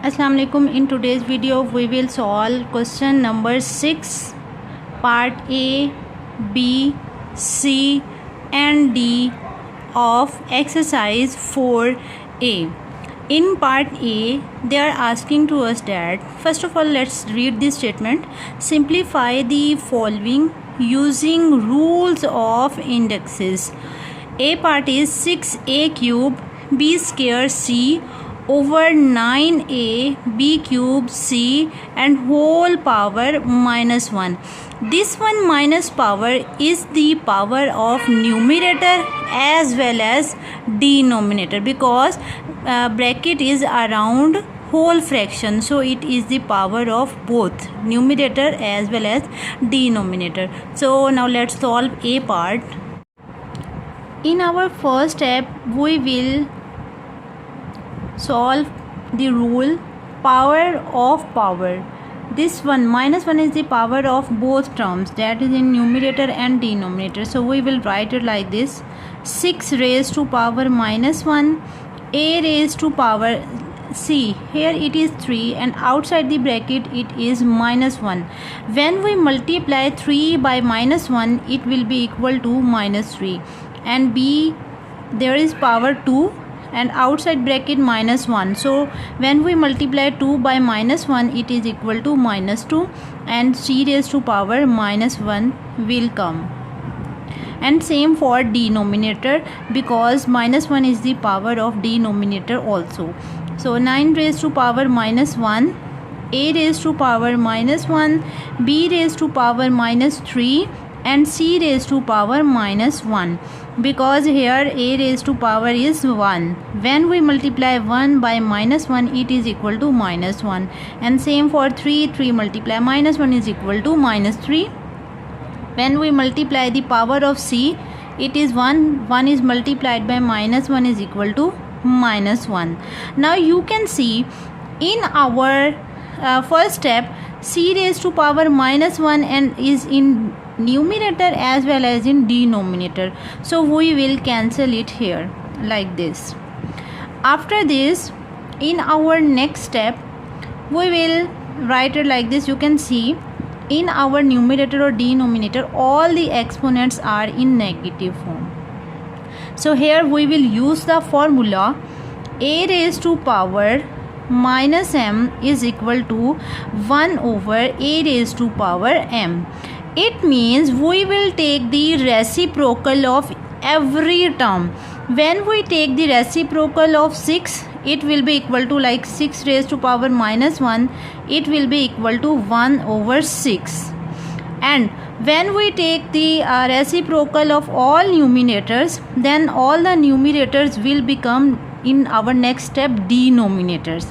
Assalamu alaikum. In today's video we will solve question number 6 part A, B, C and D of exercise 4A. In part A they are asking to us that first of all let's read this statement. Simplify the following using rules of indexes. A part is 6a cube b square c over 9a b cube c and whole power minus 1. This one minus power is the power of numerator as well as denominator, because bracket is around whole fraction, so it is the power of both numerator as well as denominator. So now let's solve a part. In our first step we will solve the rule power of power. This one minus 1 is the power of both terms, that is in numerator and denominator. So we will write it like this: 6 raised to power minus 1 a raised to power c. Here it is 3 and outside the bracket it is minus 1. When we multiply 3 by minus 1 it will be equal to minus 3, and b there is power 2 and outside bracket minus 1. So when we multiply 2 by minus 1 it is equal to minus 2, and c raised to power minus 1 will come. And same for denominator, because minus 1 is the power of denominator also. So 9 raised to power minus 1 a raised to power minus 1 b raised to power minus 3 and c raised to power minus 1, because here a raised to power is 1. When we multiply 1 by minus 1 it is equal to minus 1, and same for 3 multiply minus 1 is equal to minus 3. When we multiply the power of c it is 1 is multiplied by minus 1 is equal to minus 1. Now you can see in our first step c raised to power minus 1 and is in numerator as well as in denominator, so we will cancel it here like this. After this, in our next step we will write it like this. You can see in our numerator or denominator all the exponents are in negative form, so here we will use the formula a raised to power minus m is equal to 1 over a raised to power m. It means we will take the reciprocal of every term. When we take the reciprocal of 6 it will be equal to like 6 raised to power minus 1, it will be equal to 1 over 6. And when we take the reciprocal of all numerators, then all the numerators will become in our next step denominators.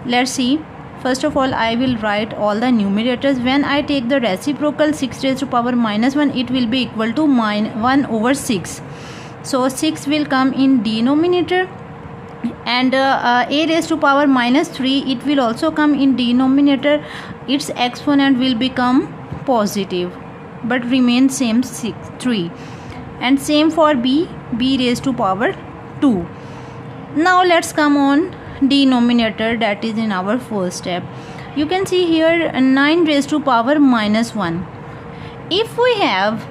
Let's see. First of all I will write all the numerators. When I take the reciprocal 6 raised to power minus 1 it will be equal to 1 over 6. So 6 will come in denominator, and a raised to power minus 3 it will also come in denominator. Its exponent will become positive but remain same 3, and same for b raised to power 2. Now let's come on denominator, that is in our first step. You can see here 9 raised to power minus 1. If we have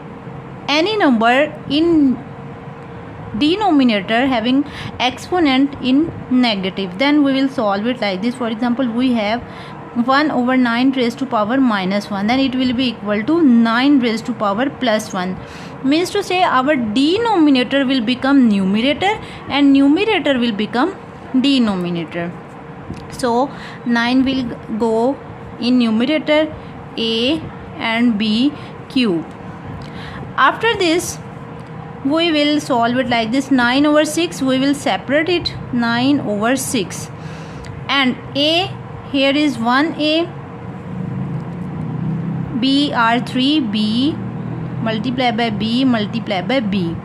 any number in denominator having exponent in negative, then we will solve it like this. For example, we have 1 over 9 raised to power minus 1, then it will be equal to 9 raised to power plus 1. Means to say our denominator will become numerator and numerator will become denominator. So 9 will go in numerator a and b cube. After this we will solve it like this. 9 over 6 we will separate it, 9 over 6, and a here is 1a, b are 3b multiplied by b multiplied by b,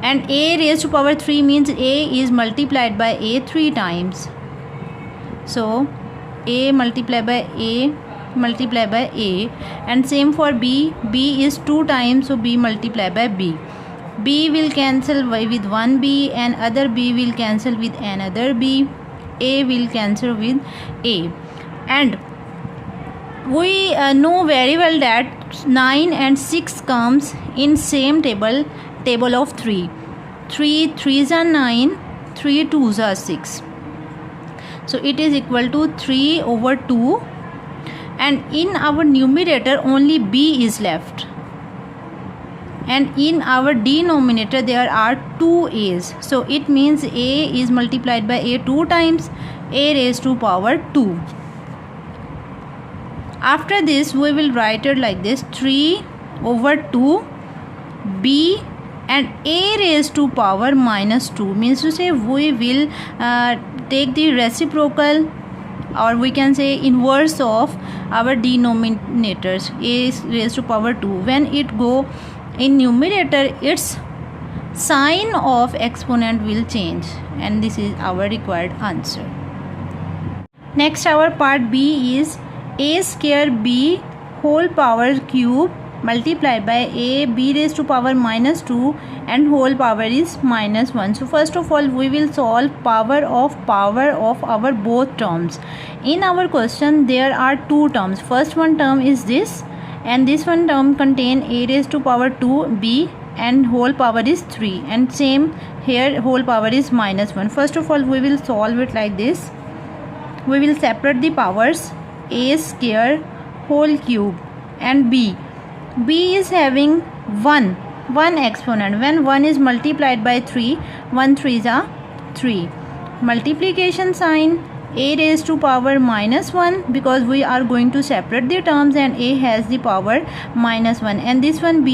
and a raised to power 3 means a is multiplied by a 3 times. So a multiplied by a multiplied by a, and same for b is 2 times, so b multiplied by b. B will cancel with one b and other b will cancel with another b. A will cancel with A. And we know very well that 9 and 6 comes in same table of 3. 3 3s are 9, 3 2s are 6. So it is equal to 3 over 2, and in our numerator only B is left, and in our denominator there are 2 A's. So it means A is multiplied by A 2 times, A raised to power 2. After this we will write it like this: 3 over 2 B and A raised to power minus 2. Means to say we will take the reciprocal, or we can say inverse of our denominators, A raised to power 2. When it go in numerator, its sign of exponent will change, and this is our required answer. Next, our part B is A square B whole power cube multiplied by A B raised to power minus 2 and whole power is minus 1. So first of all we will solve power of our both terms. In our question there are two terms. First one term is this, and this one term contain A raised to power 2 B and whole power is 3, and same here whole power is minus 1. First of all we will solve it like this. We will separate the powers: A square whole cube and B. B is having 1 exponent. When 1 is multiplied by 3, 1 3s are 3. Multiplication sign: A raised to power minus 1, because we are going to separate the terms and A has the power minus 1, and this one B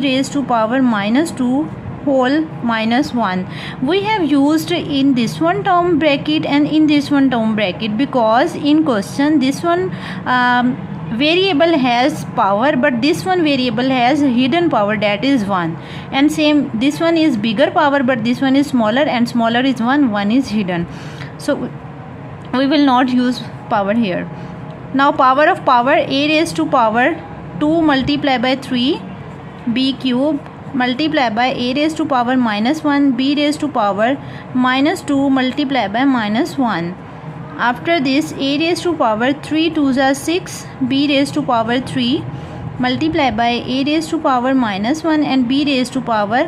raised to power minus 2 whole minus 1. We have used in this one term bracket and in this one term bracket, because in question this one variable has power, but this one variable has hidden power, that is 1, and same this one is bigger power but this one is smaller, and smaller is 1 is hidden. So we will not use power here. Now power of power: A raised to power 2 multiplied by 3 B cube multiplied by A raised to power minus 1 B raised to power minus 2 multiplied by minus 1. After this, A raised to power 3 2s are 6 B raised to power 3 multiplied by A raised to power minus 1 and B raised to power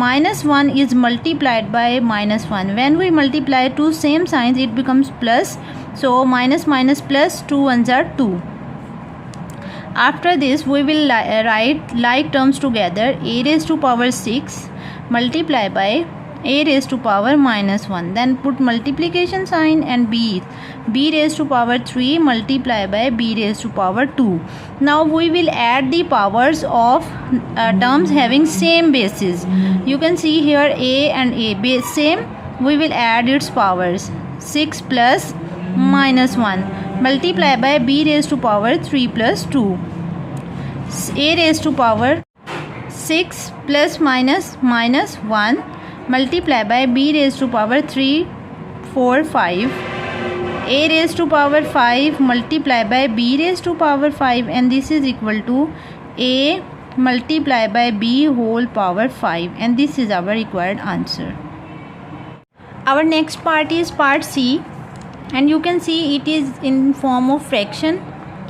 minus 1 is multiplied by minus 1. When we multiply two same signs it becomes plus, so minus minus plus 2 ones are 2. After this we will write like terms together: A raised to power 6 multiplied by A raised to power minus 1. Then put multiplication sign and B raised to power 3 multiplied by B raised to power 2. Now we will add the powers of terms having same bases. You can see here A and A base same. We will add its powers: 6 plus minus 1 multiplied by B raised to power 3 plus 2. A raised to power 6 plus minus 1 multiplied by B raised to power 3 4 5. A raised to power 5 multiplied by B raised to power 5, and this is equal to A multiplied by B whole power 5, and this is our required answer. Our next part is part C, and you can see it is in form of fraction.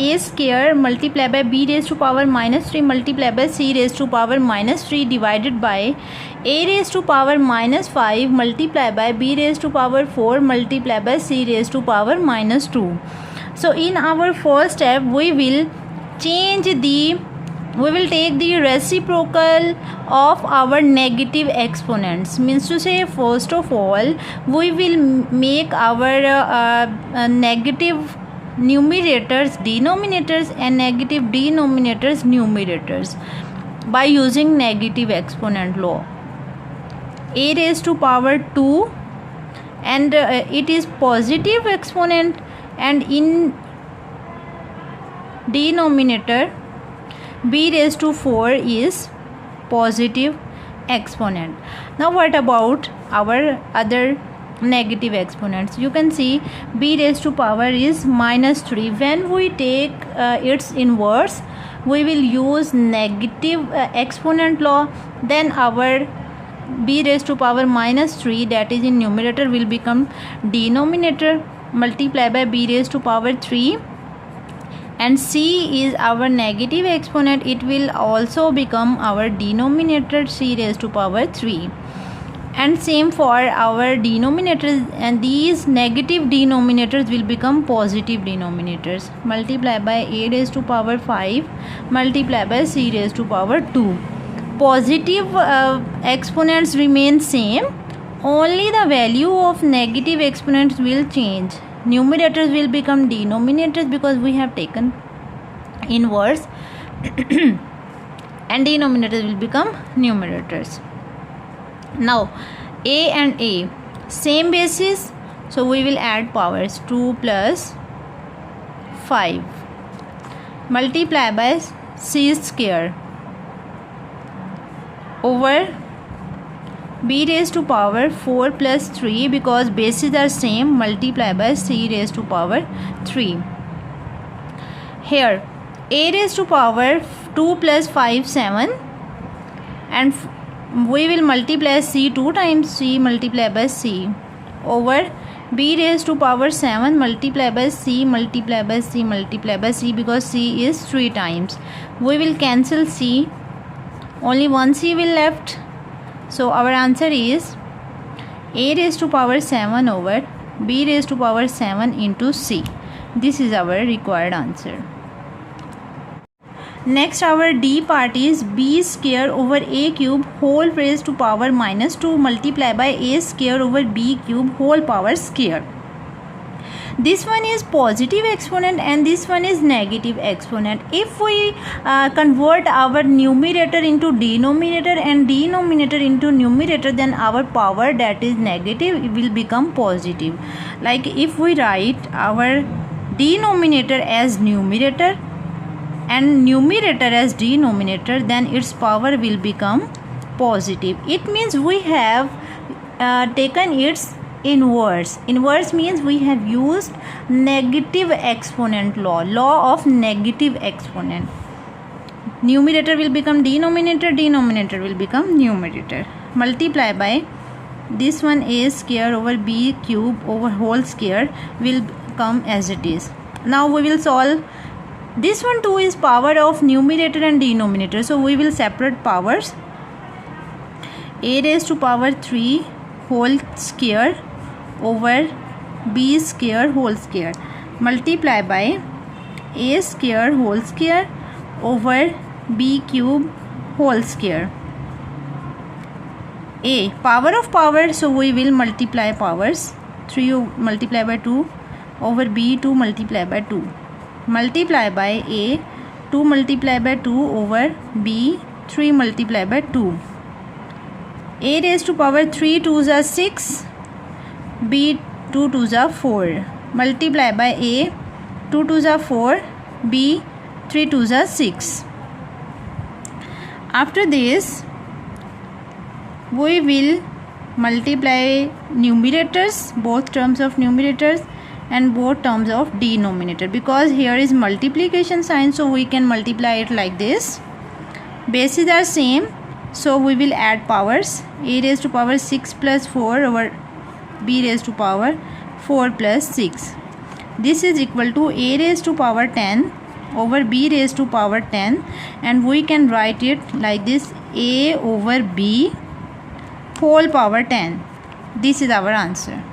A square multiplied by B raised to power minus 3 multiplied by C raised to power minus 3 divided by A raised to power minus 5 multiplied by B raised to power 4 multiplied by C raised to power minus 2. So in our first step we will take the reciprocal of our negative exponents. Means to say, first of all we will make our negative numerators denominators and negative denominators numerators by using negative exponent law. A raised to power 2, and it is positive exponent, and in denominator B raised to 4 is positive exponent. Now what about our other negative exponents? You can see B raised to power is minus 3. When we take its inverse we will use negative exponent law. Then our b raised to power minus 3, that is in numerator, will become denominator. Multiply by b raised to power 3, and c is our negative exponent, it will also become our denominator, c raised to power 3. And same for our denominators, and these negative denominators will become positive denominators. Multiply by a raised to power 5, multiply by c raised to power 2. Positive exponents remain same, only the value of negative exponents will change. Numerators will become denominators because we have taken inverse and denominators will become numerators. Now a and a same basis, so we will add powers. 2 plus 5 multiply by c square over b raised to power 4 plus 3, because bases are same, multiply by c raised to power 3. Here a raised to power 2 plus 5 7, and we will multiply c 2 times, c multiply by c, over b raised to power 7 multiply by c multiply by c multiply by c, because c is 3 times. We will cancel c, only one c will left. So our answer is a raised to power 7 over b raised to power 7 into c. This is our required answer. Next our D part is b square over a cube whole raised to power minus 2 multiply by a square over b cube whole power square. This one is positive exponent and this one is negative exponent. If we convert our numerator into denominator and denominator into numerator, then our power that is negative will become positive. Like if we write our denominator as numerator and numerator as denominator, then its power will become positive. It means we have taken its inverse. Inverse means we have used negative exponent law of negative exponent. Numerator will become denominator, denominator will become numerator. Multiply by this one a square over b cube over whole square will come as it is. Now we will solve. This one too is power of numerator and denominator, so we will separate powers. A raised to power 3 whole square over b square whole square multiply by a square whole square over b cube whole square. A power of power, so we will multiply powers. 3 multiply by 2 over b 2 multiply by 2 multiply by a 2 multiply by 2 over b 3 multiply by 2. A raised to power 3 2s are 6, b 2 2s are 4 multiply by a 2 2s are 4, b 3 2s are 6. After this we will multiply numerators, both terms of numerators and both terms of denominator, because here is multiplication sign, so we can multiply it like this. Bases are same, so we will add powers. A raised to power 6 plus 4 over b raised to power 4 plus 6. This is equal to a raised to power 10 over b raised to power 10, and we can write it like this: a over b whole power 10. This is our answer.